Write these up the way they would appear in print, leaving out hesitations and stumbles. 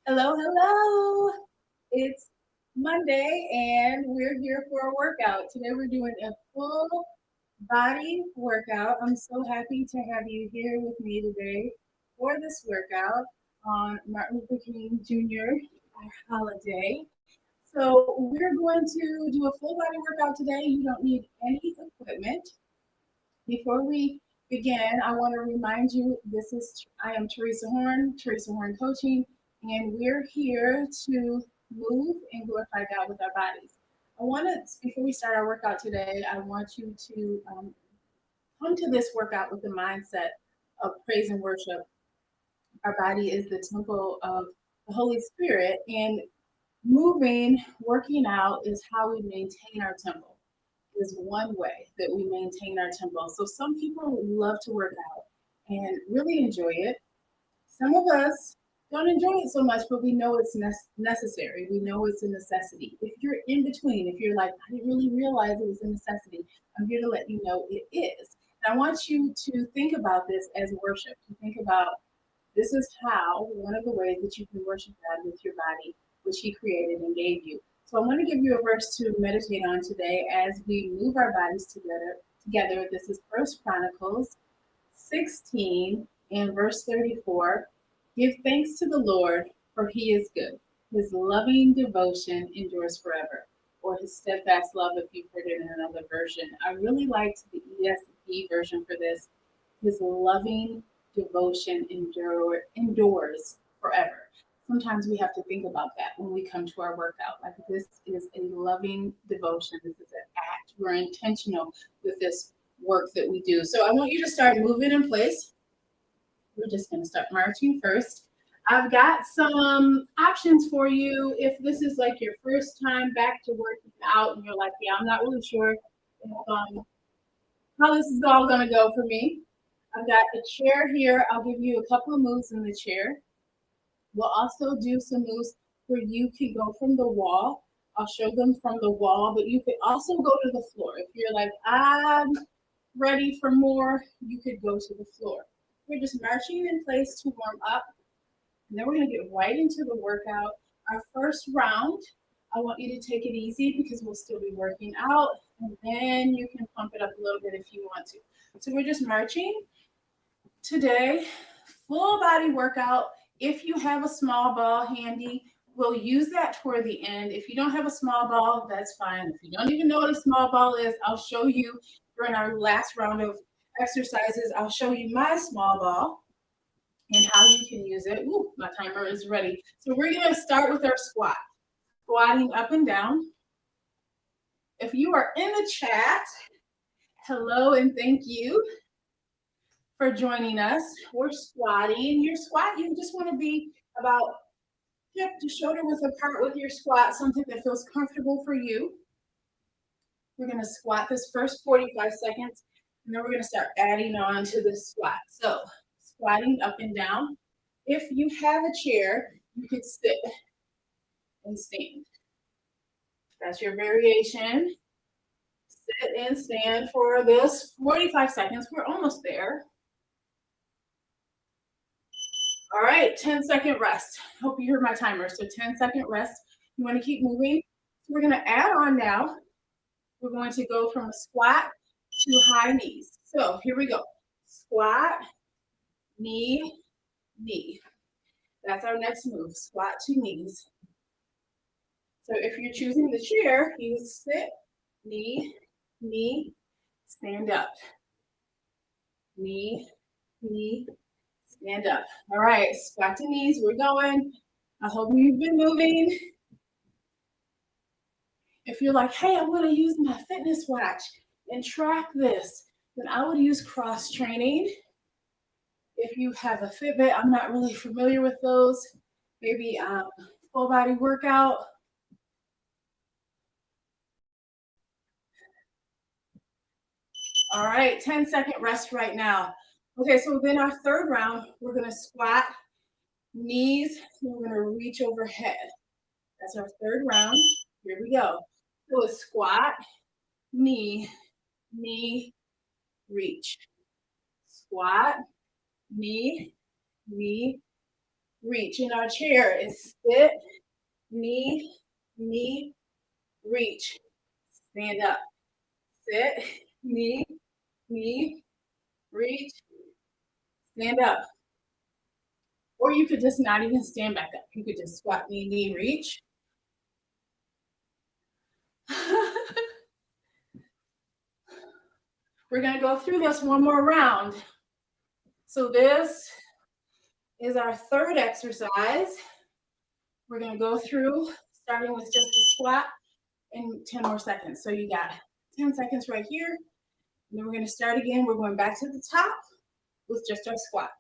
Hello, hello. It's Monday and we're here for a workout. Today we're doing a full body workout. I'm so happy to have you here with me today for this workout on Martin Luther King Jr. holiday. So we're going to do a full body workout today. You don't need any equipment. Before we begin, I want to remind you I am Teresa Horn Coaching, and we're here to move and glorify God with our bodies. Before we start our workout today, I want you to come to this workout with the mindset of praise and worship. Our body is the temple of the Holy Spirit, and working out is how we maintain our temple is one way that we maintain our tempo. So some people love to work out and really enjoy it. Some of us don't enjoy it so much, but we know it's necessary. We know it's a necessity. If you're in between, if you're like, I didn't really realize it was a necessity, I'm here to let you know it is. And I want you to think about this as worship. To think about this is one of the ways that you can worship God with your body, which He created and gave you. So I want to give you a verse to meditate on today as we move our bodies together. This is First Chronicles 16 and verse 34. Give thanks to the Lord, for He is good. His loving devotion endures forever, or His steadfast love, if you've heard it in another version. I really liked the ESV version for this. His loving devotion endures forever. Sometimes we have to think about that when we come to our workout. Like, this is a loving devotion. This is an act. We're intentional with this work that we do. So I want you to start moving in place. We're just going to start marching first. I've got some options for you if this is like your first time back to working out and you're like, yeah, I'm not really sure how this is all going to go for me. I've got a chair here. I'll give you a couple of moves in the chair. We'll also do some moves where you can go from the wall. I'll show them from the wall, but you could also go to the floor. If you're like, I'm ready for more, you could go to the floor. We're just marching in place to warm up. And then we're going to get right into the workout. Our first round, I want you to take it easy because we'll still be working out. And then you can pump it up a little bit if you want to. So we're just marching. Today, full body workout. If you have a small ball handy, we'll use that toward the end. If you don't have a small ball, that's fine. If you don't even know what a small ball is, I'll show you during our last round of exercises. I'll show you my small ball and how you can use it. Ooh, my timer is ready. So we're going to start with our squat. Squatting up and down. If you are in the chat, hello and thank you for joining us. We're squatting. Your squat, you just want to be about hip to shoulder width apart with your squat, something that feels comfortable for you. We're going to squat this first 45 seconds, and then we're going to start adding on to the squat. So squatting up and down. If you have a chair, you could sit and stand. That's your variation. Sit and stand for this 45 seconds. We're almost there. All right, 10-second rest. Hope you heard my timer. So 10-second rest. You want to keep moving. So we're going to add on now. We're going to go from a squat to high knees. So here we go. Squat, knee, knee. That's our next move, squat to knees. So if you're choosing the chair, you sit, knee, knee, stand up. Knee, knee, stand up. All right, squat to knees, we're going. I hope you've been moving. If you're like, hey, I'm gonna use my fitness watch and track this, then I would use cross training. If you have a Fitbit, I'm not really familiar with those. Maybe full body workout. All right, 10-second rest right now. Okay, so then our third round, we're gonna squat, knees, and we're gonna reach overhead. That's our third round. Here we go. So a squat, knee, knee, reach. Squat, knee, knee, reach. In our chair, it's sit, knee, knee, reach. Stand up. Sit, knee, knee, reach, stand up. Or you could just not even stand back up. You could just squat, knee, knee, reach. We're gonna go through this one more round. So this is our third exercise. We're gonna go through, starting with just a squat in 10 more seconds. So you got 10 seconds right here. And then we're gonna start again. We're going back to the top with just our squat.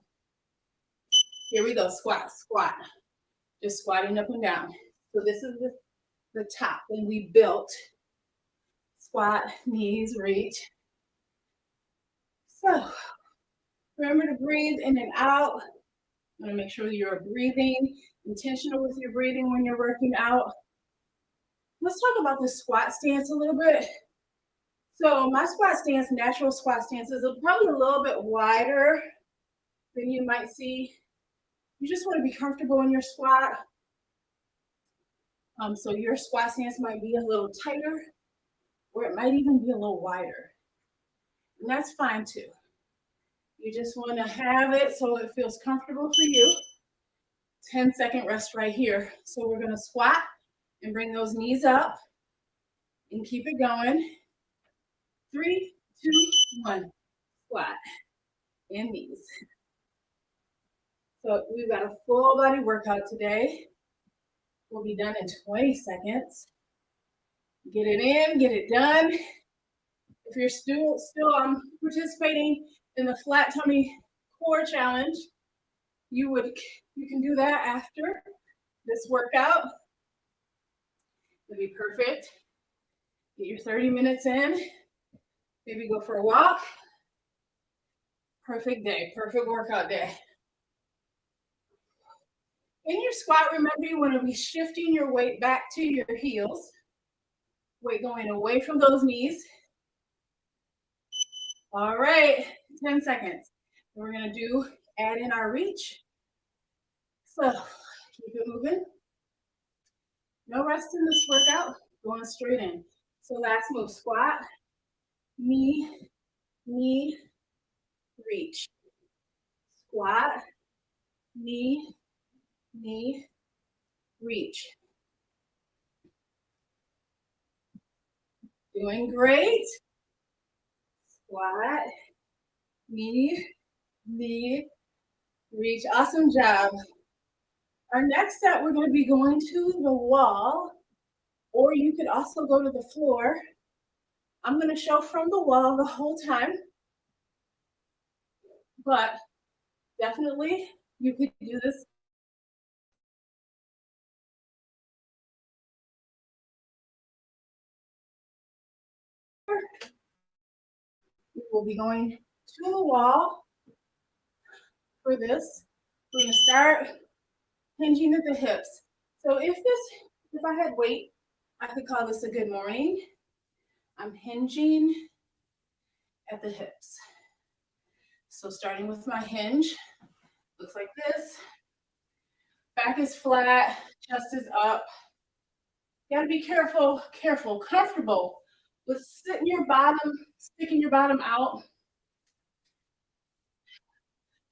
Here we go, squat, squat. Just squatting up and down. So this is the top that we built. Squat, knees, reach. So remember to breathe in and out. I'm gonna make sure you're breathing, intentional with your breathing when you're working out. Let's talk about the squat stance a little bit. So my squat stance, natural squat stance, is probably a little bit wider than you might see. You just want to be comfortable in your squat. So your squat stance might be a little tighter, or it might even be a little wider. And that's fine too. You just want to have it so it feels comfortable for you. 10-second rest right here. So we're going to squat and bring those knees up and keep it going. 3, 2, 1. Squat and knees. So we've got a full body workout today. We'll be done in 20 seconds. Get it in, get it done. If you're still participating in the flat tummy core challenge, you can do that after this workout. It'll be perfect. Get your 30 minutes in. Maybe go for a walk. Perfect day, perfect workout day. In your squat, remember you want to be shifting your weight back to your heels. Weight going away from those knees. All right, 10 seconds. We're gonna add in our reach. So keep it moving. No rest in this workout, going straight in. So last move, squat, knee, knee, reach. Squat, knee, knee, reach. Doing great. Squat, knee, knee, reach. Awesome job. Our next set, we're going to be going to the wall, or you could also go to the floor. I'm going to show from the wall the whole time, but definitely you could do this. We will be going to the wall for this. We're going to start hinging at the hips. So if I had weight, I could call this a good morning. I'm hinging at the hips. So starting with my hinge, looks like this. Back is flat, chest is up. You gotta be careful, comfortable with sticking your bottom out.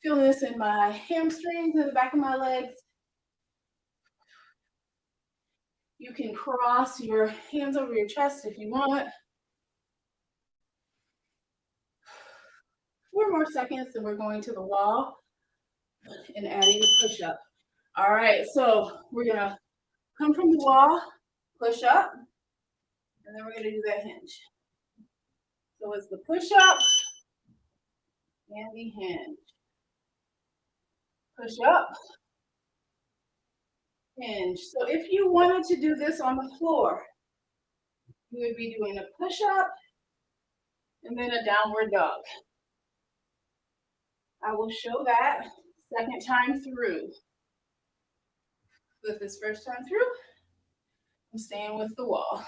Feel this in my hamstrings and the back of my legs. You can cross your hands over your chest if you want. 4 more seconds and we're going to the wall and adding a push-up. All right, so we're gonna come from the wall, push up, and then we're gonna do that hinge. So it's the push-up and the hinge. Push up, hinge. So if you wanted to do this on the floor, you would be doing a push-up and then a downward dog. I will show that second time through. With this first time through, I'm staying with the wall.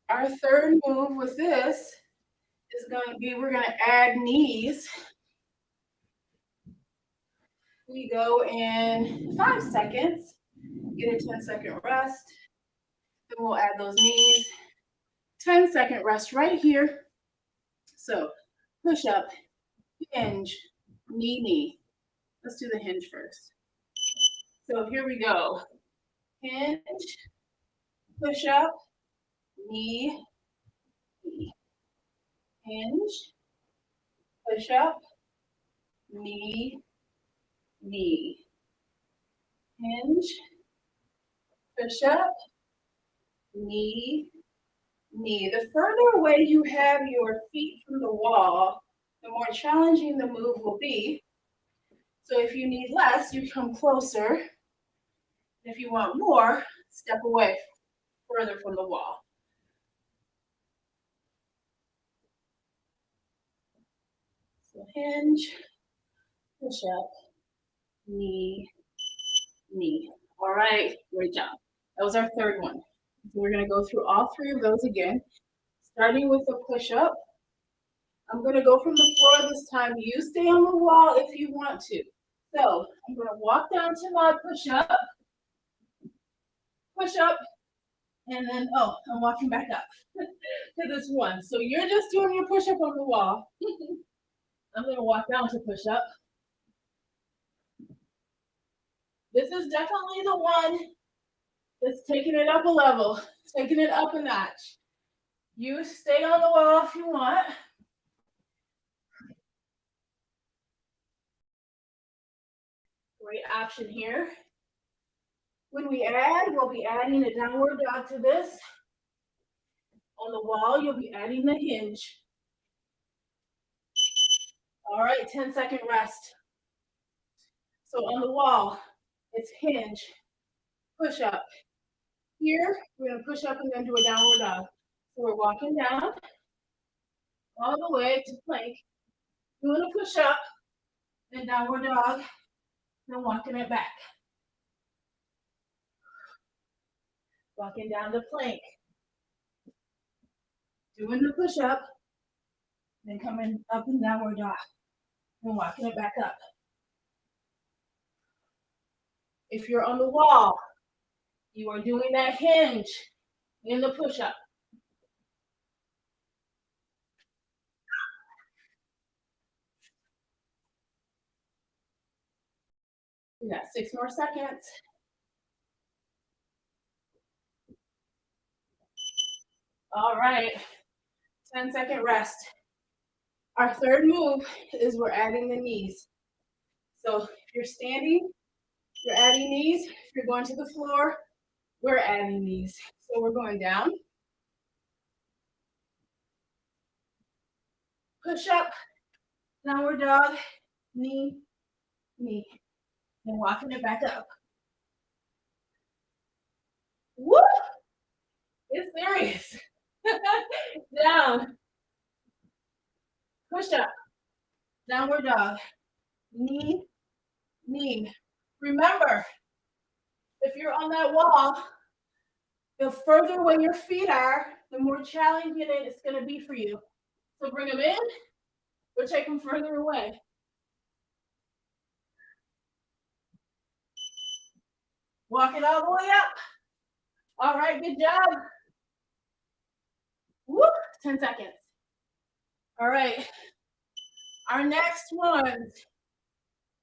Our third move with this is going to be, we're going to add knees We go in 5 seconds, get a 10-second rest. Then we'll add those knees. 10-second rest right here. So push up, hinge, knee, knee. Let's do the hinge first. So here we go. Hinge, push up, knee, knee. Hinge, push up, knee, knee. Hinge, push up, knee, knee. The further away you have your feet from the wall, the more challenging the move will be. So if you need less, you come closer. If you want more, step away further from the wall. So hinge, push up, knee, knee. All right, great job. That was our third one. So we're gonna go through all three of those again, starting with the push-up. I'm gonna go from the floor this time. You stay on the wall if you want to. So I'm gonna walk down to my push-up, and then, oh, I'm walking back up to this one. So you're just doing your push-up on the wall. I'm gonna walk down to push-up. This is definitely the one that's taking it up a level, taking it up a notch. You stay on the wall if you want. Great option here. When we add, we'll be adding a downward dog to this. On the wall, you'll be adding the hinge. All right, 10-second rest. So on the wall, it's hinge, push up. Here, we're gonna push up and then do a downward dog. So we're walking down all the way to plank, doing a push up, then downward dog, then walking it back. Walking down to plank, doing the push up, then coming up and downward dog, and walking it back up. If you're on the wall, you are doing that hinge in the push up. We got 6 more seconds. All right, 10-second rest. Our third move is we're adding the knees. So if you're standing, you're adding knees. If you're going to the floor, we're adding knees. So we're going down, push up, downward dog, knee, knee, and walking it back up. Woo! It's serious. Down, push up, downward dog, knee, knee. Remember, if you're on that wall, the further away your feet are, the more challenging it's going to be for you. So bring them in, or take them further away. Walk it all the way up. All right, good job. Woo, 10 seconds. All right, our next ones,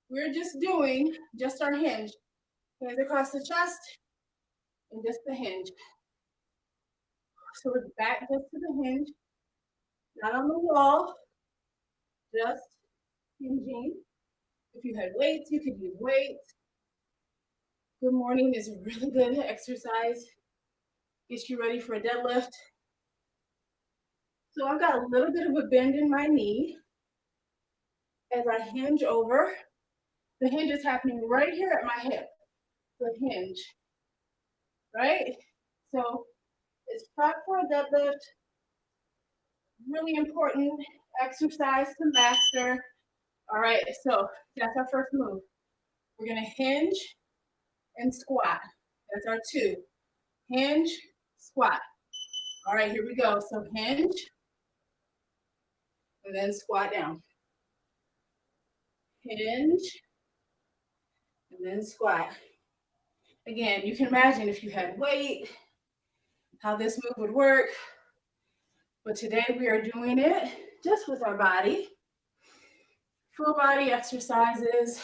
we're just doing just our hinge. Hands across the chest, and just the hinge. So we're back just to the hinge, not on the wall, just hinging. If you had weights, you could use weights. Good morning is a really good exercise. Gets you ready for a deadlift. So I've got a little bit of a bend in my knee as I hinge over. The hinge is happening right here at my hip. The hinge, right? So it's prep for a deadlift. Really important exercise to master. All right, so that's our first move. We're gonna hinge and squat. That's our 2. Hinge, squat. All right, here we go. So hinge, and then squat down. Hinge, and then squat. Again, you can imagine if you had weight, how this move would work. But today we are doing it just with our body. Full body exercises.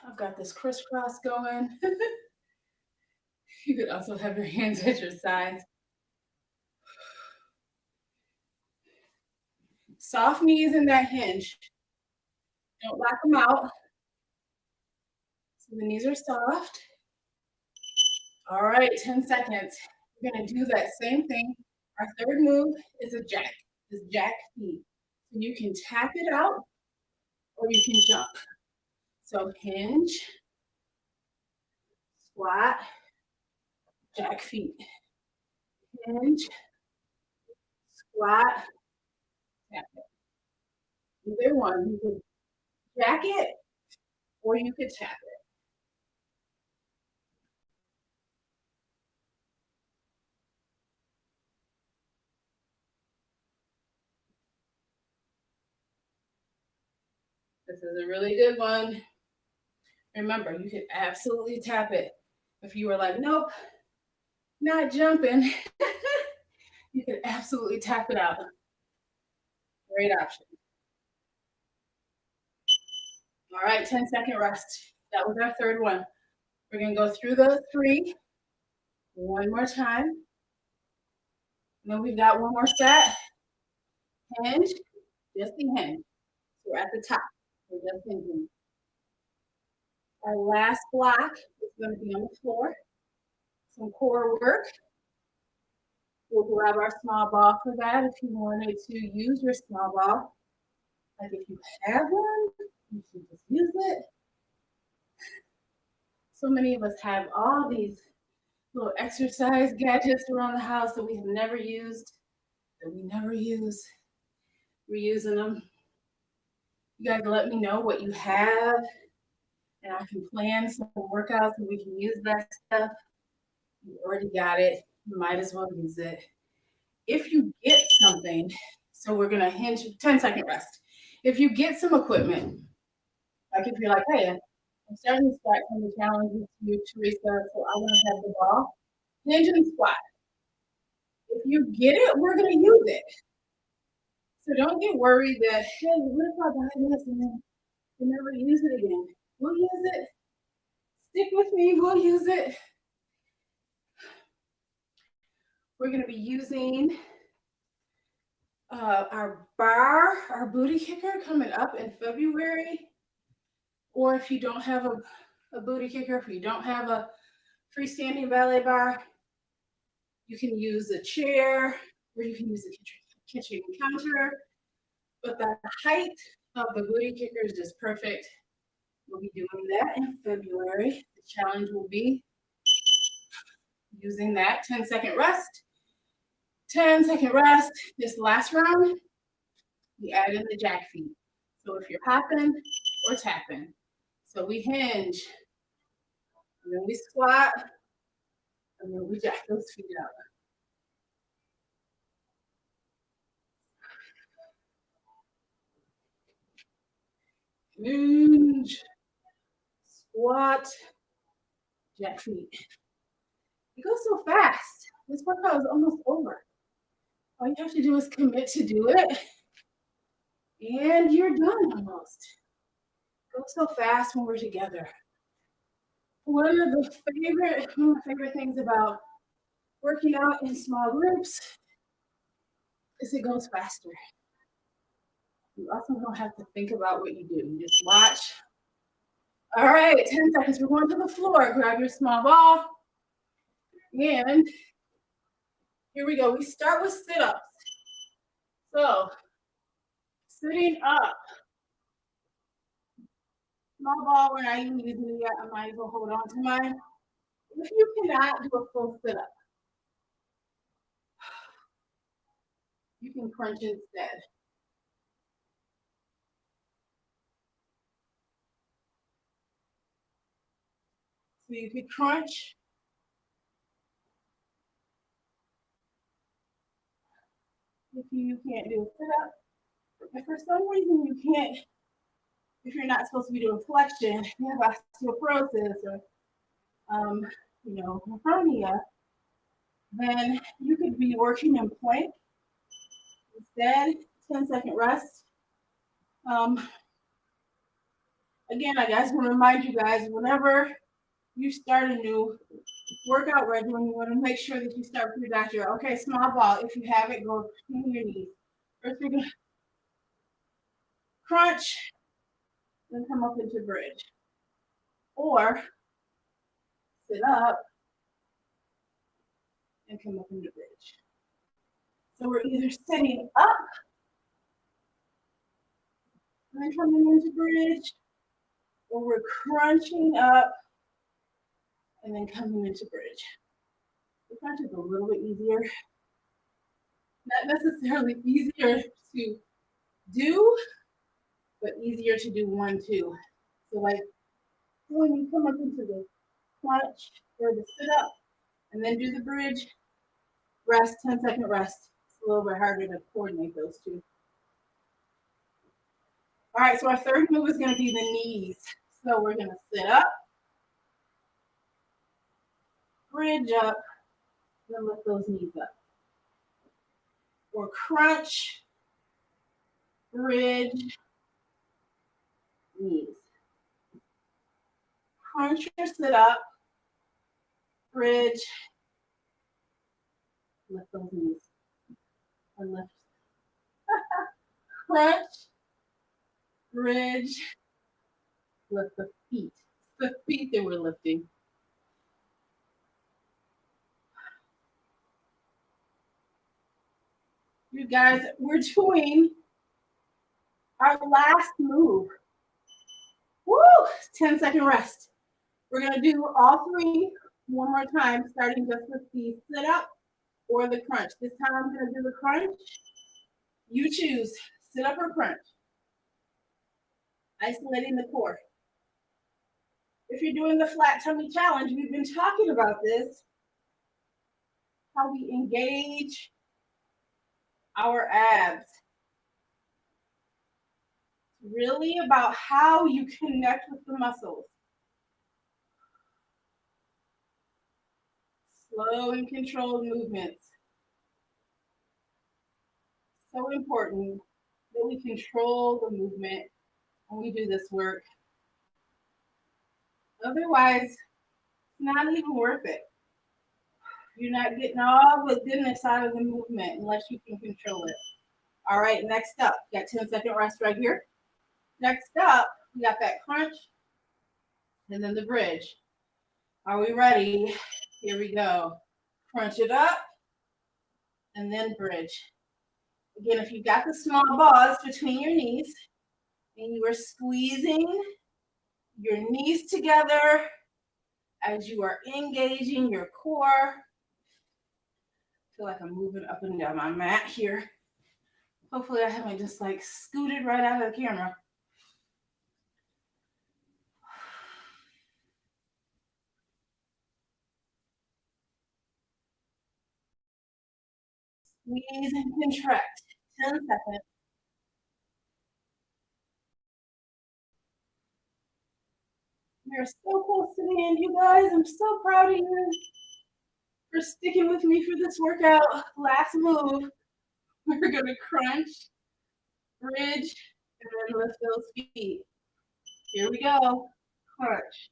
I've got this crisscross going. You could also have your hands at your sides. Soft knees in that hinge. Don't lock them out. So the knees are soft. All right, 10 seconds. We're gonna do that same thing. Our third move is a jack, is jack feet. So you can tap it out or you can jump. So hinge, squat, jack feet. Hinge, squat, tap it. Either one, you could jack it or you could tap it. This is a really good one. Remember, you could absolutely tap it. If you were like, nope, not jumping, you could absolutely tap it out. Great option. All right, 10-second rest. That was our third one. We're gonna go through those three one more time. And then we've got one more set. Hinge, just the hinge. So we're at the top. We're just hinging. Our last block is gonna be on the floor. Some core work. We'll grab our small ball for that if you wanted to use your small ball. Like if you have one, you should just use it. So many of us have all these little exercise gadgets around the house that we have never used, that we never use. We're using them. You guys let me know what you have, and I can plan some workouts and we can use that stuff. You already got it. You might as well use it. If you get something, so we're gonna hinge 10-second rest. If you get some equipment, like if you're like, hey, I'm starting to squat from the challenge with you, Teresa, so I want to have the ball. Hinge and squat. If you get it, we're going to use it. So don't get worried that, hey, what if I buy this and then we'll never use it again? We'll use it. Stick with me, we'll use it. We're going to be using our bar, our booty kicker coming up in February. Or if you don't have a booty kicker, if you don't have a freestanding ballet bar, you can use a chair or you can use a kitchen counter. But the height of the booty kicker is just perfect. We'll be doing that in February. The challenge will be using that 10-second rest. 10-second rest. This last round, we add in the jack feet. So if you're hopping or tapping. So we hinge, and then we squat, and then we jack those feet up. Hinge, squat, jack feet. It goes so fast. This workout is almost over. All you have to do is commit to do it, and you're done almost. It goes so fast when we're together. One of my favorite things about working out in small groups is it goes faster. You also don't have to think about what you do. You just watch. All right, 10 seconds. We're going to the floor. Grab your small ball. And here we go. We start with sit-ups. So, sitting up. Small ball, we're not even using it yet. I might as well hold on to mine. If you cannot do a full sit-up, you can crunch instead. So you could crunch. If you can't do a sit-up, if for some reason you can't if you're not supposed to be doing flexion, you have osteoporosis or hernia, then you could be working in plank instead. 10-second rest. Again, I guys want to remind you guys, whenever you start a new workout regimen, you want to make sure that you start with your doctor. Okay, small ball. If you have it, go between your knees. First, we're going to crunch, then come up into bridge. Or sit up and come up into bridge. So we're either sitting up and then coming into bridge, or we're crunching up and then coming into bridge. The crunch is a little bit easier. Not necessarily easier to do, but easier to do 1, 2. So like when you come up into the crunch or the sit up and then do the bridge, rest, 10-second rest. It's a little bit harder to coordinate those two. All right, so our third move is going to be the knees. So we're going to sit up, bridge up, then lift those knees up. Or crunch, bridge, knees. Crunch or sit up, bridge, lift those knees. Or lift. Crunch, bridge, lift the feet. The feet that we're lifting. You guys, we're doing our last move. Woo! 10-second rest. We're going to do all 3 one more time, starting just with the sit up or the crunch. This time I'm going to do the crunch. You choose sit up or crunch. Isolating the core. If you're doing the flat tummy challenge, we've been talking about this, how we engage our abs. It's really about how you connect with the muscles. Slow and controlled movements. So important that we control the movement when we do this work. Otherwise, it's not even worth it. You're not getting all the goodness out of the movement unless you can control it. All right, next up, got 10-second rest right here. Next up, we got that crunch and then the bridge. Are we ready? Here we go. Crunch it up and then bridge. Again, if you've got the small balls between your knees and you are squeezing your knees together as you are engaging your core. I feel like I'm moving up and down my mat here. Hopefully I haven't just like scooted right out of the camera. Squeeze and contract. 10 seconds. We're so close to the end, you guys. I'm so proud of you for sticking with me for this workout. Last move. We're going to crunch, bridge, and then lift those feet. Here we go. Crunch,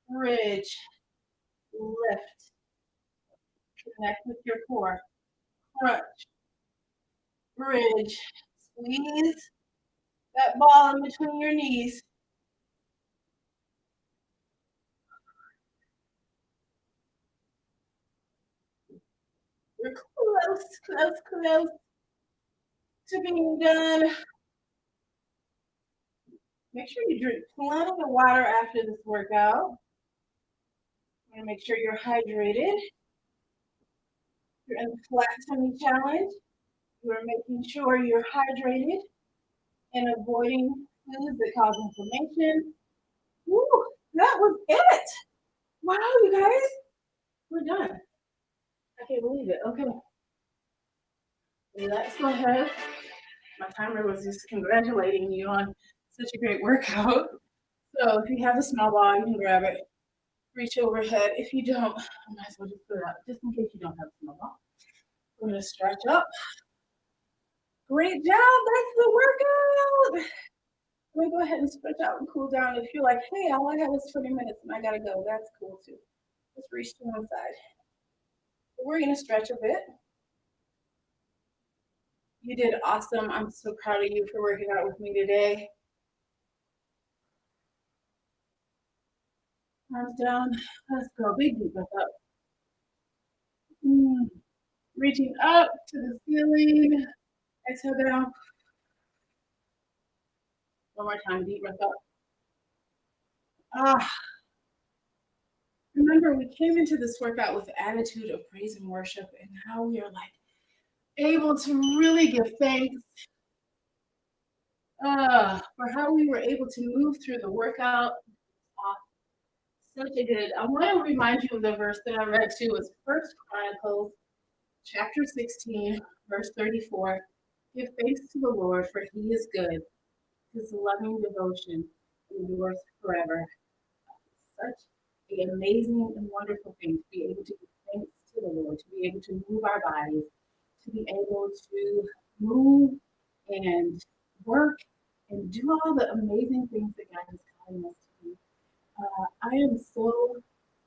bridge, lift. Connect with your core. Crunch, bridge, squeeze that ball in between your knees. We're close to being done. Make sure you drink plenty of water after this workout. And make sure you're hydrated. You're in the flat tummy challenge. You're making sure you're hydrated and avoiding foods that cause inflammation. Woo, that was it. Wow, you guys, we're done. I can't believe it. Okay. Let's go ahead. My timer was just congratulating you on Such a great workout. So if you have a small ball, you can grab it, reach overhead. If you don't, I might as well just put it out, just in case you don't have a small ball. We're gonna stretch up. Great job, that's the workout. Let me go ahead and stretch out and cool down. If you're like, hey, all I have is 20 minutes and I gotta go, that's cool too. Just reach to one side. We're gonna stretch a bit. You did awesome. I'm so proud of you for working out with me today. Arms down. Let's go. Big deep breath up. Reaching up to the ceiling. Exhale down. One more time. Deep breath up. Ah. Remember, we came into this workout with the attitude of praise and worship, and now we are like able to really give thanks for how we were able to move through the workout. Such a good. I want to remind you of the verse that I read too. It's First Chronicles, chapter 16, verse 34. Give thanks to the Lord, for He is good. His loving devotion endures forever. Such an amazing and wonderful thing to be able to give thanks to the Lord, to be able to move our bodies, to be able to move and work and do all the amazing things that God is calling us to do. I am so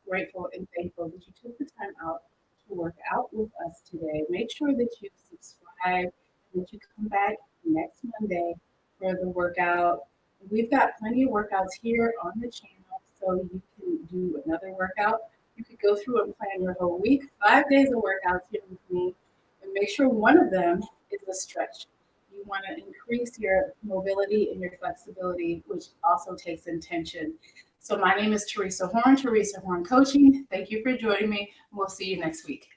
grateful and thankful that you took the time out to work out with us today. Make sure that you subscribe and that you come back next Monday for the workout. We've got plenty of workouts here on the channel, so you can do another workout. You could go through and plan your whole week, 5 days of workouts here with me, and make sure one of them is a stretch. You want to increase your mobility and your flexibility, which also takes intention. So my name is Teresa Horn Coaching. Thank you for joining me. We'll see you next week.